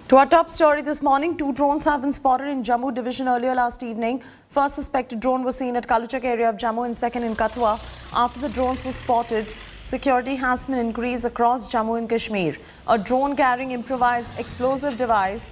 To our top story this morning, 2 drones have been spotted in Jammu division earlier last evening. First suspected drone was seen at Kaluchak area of Jammu and second in Kathua. After the drones were spotted, security has been increased across Jammu and Kashmir. A drone carrying improvised explosive device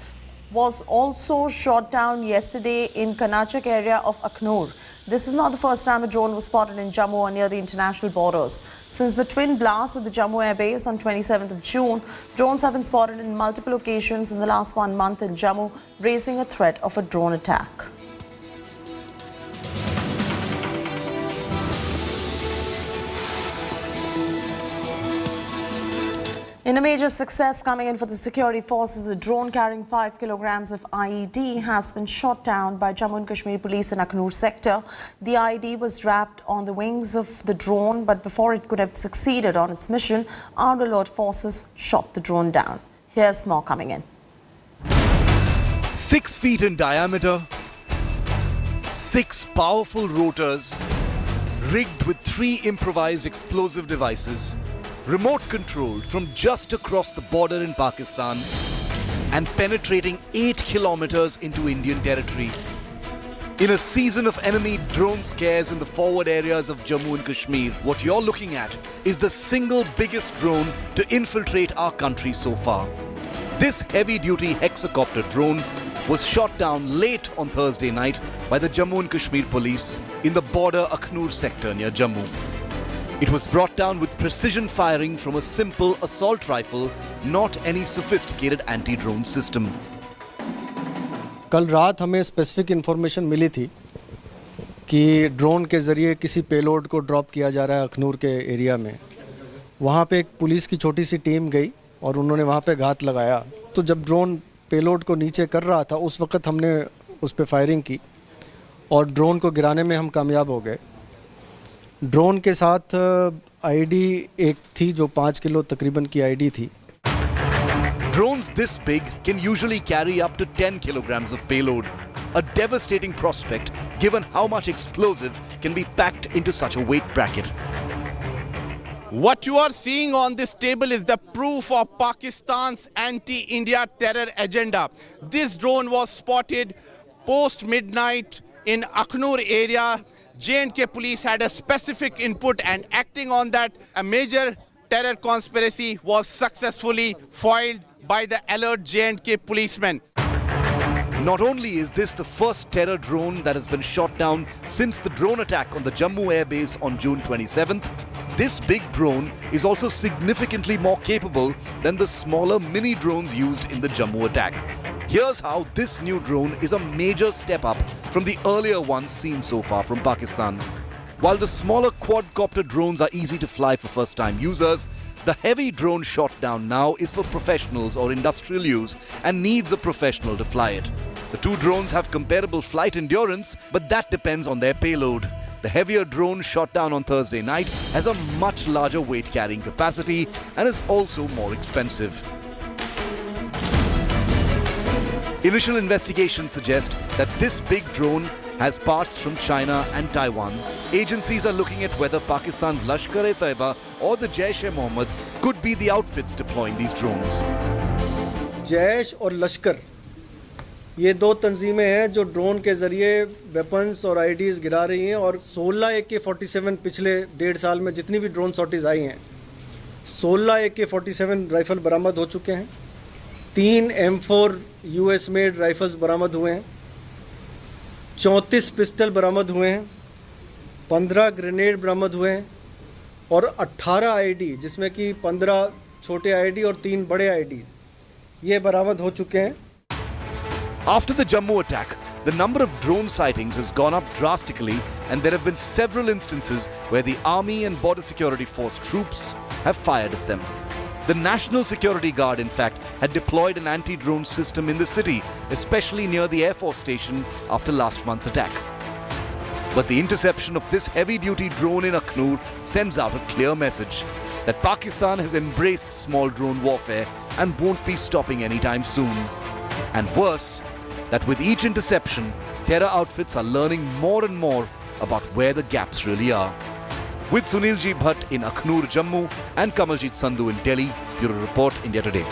was also shot down yesterday in Kanachak area of Akhnur. This is not the first time a drone was spotted in Jammu or near the international borders. Since the twin blast at the Jammu Air Base on 27th of June, drones have been spotted in multiple occasions in the last 1 month in Jammu, raising a threat of a drone attack. In a major success coming in for the security forces, a drone carrying 5 kilograms of IED has been shot down by Jammu and Kashmir police in Akhnur sector. The IED was wrapped on the wings of the drone, but before it could have succeeded on its mission, armed alert forces shot the drone down. Here's more coming in. 6 feet in diameter, 6 powerful rotors, rigged with 3 improvised explosive devices, remote controlled from just across the border in Pakistan and penetrating 8 kilometers into Indian territory. In a season of enemy drone scares in the forward areas of Jammu and Kashmir, what you're looking at is the single biggest drone to infiltrate our country so far. This heavy-duty hexacopter drone was shot down late on Thursday night by the Jammu and Kashmir police in the border Akhnur sector near Jammu. It was brought down with precision firing from a simple assault rifle, not any sophisticated anti-drone system. कल रात हमें specific information मिली थी कि drone के ज़रिए किसी payload को drop किया जा रहा है अखनूर के एरिया में। वहाँ पे एक पुलिस की छोटी सी टीम गई और उन्होंने वहाँ पे घात लगाया। तो जब ड्रोन पेलोड को नीचे कर रहा था उस वक्त हमने उस पर फायरिंग की और ड्रोन को गिराने में हम कामयाब हो गए। ड्रोन के साथ आईडी एक थी जो 5 किलो तकरीबन की आईडी थी। Drones this big can usually carry up to 10 kilograms of payload. A devastating prospect given how much explosive can be packed into such a weight bracket. What you are seeing on this table is the proof of Pakistan's anti-India terror agenda. This drone was spotted post-midnight in Akhnur area. J&K police had a specific input and acting on that, a major terror conspiracy was successfully foiled by the alert J&K policemen. Not only is this the first terror drone that has been shot down since the drone attack on the Jammu Air Base on June 27th, this big drone is also significantly more capable than the smaller mini drones used in the Jammu attack. Here's how this new drone is a major step up from the earlier ones seen so far from Pakistan. While the smaller quadcopter drones are easy to fly for first-time users, the heavy drone shot down now is for professionals or industrial use and needs a professional to fly it. The 2 drones have comparable flight endurance, but that depends on their payload. The heavier drone shot down on Thursday night has a much larger weight carrying capacity and is also more expensive. Initial investigations suggest that this big drone has parts from China and Taiwan. Agencies are looking at whether Pakistan's Lashkar-e-Taiba or the Jaish-e-Mohammed could be the outfits deploying these drones. Jaish और लश्कर ये 2 तंजीमें हैं जो drone के ज़रिए weapons और IDs गिरा रही हैं और 16 AK-47 पिछले 1.5 साल में जितनी भी ड्रोन सॉटीज़ आई हैं 16 AK-47 राइफ़ल बरामद हो चुके हैं, 3 M4 US मेड राइफ़ल्स बरामद हुए हैं, 34 पिस्टल बरामद हुए हैं, 15 ग्रेनेड बरामद हुए हैं और 18 आईडी जिसमें कि 15 छोटे आईडी और 3 बड़े आईडीज़ ये बरामद हो चुके हैं। After the Jammu attack, the number of drone sightings has gone up drastically and there have been several instances where the Army and Border Security Force troops have fired at them. The National Security Guard, in fact, had deployed an anti-drone system in the city, especially near the Air Force station after last month's attack. But the interception of this heavy-duty drone in Akhnur sends out a clear message that Pakistan has embraced small drone warfare and won't be stopping anytime soon. And worse, that with each interception, terror outfits are learning more and more about where the gaps really are. With Sunil G. Bhatt in Akhnur, Jammu and Kamaljit Sandhu in Delhi, Bureau Report, India Today.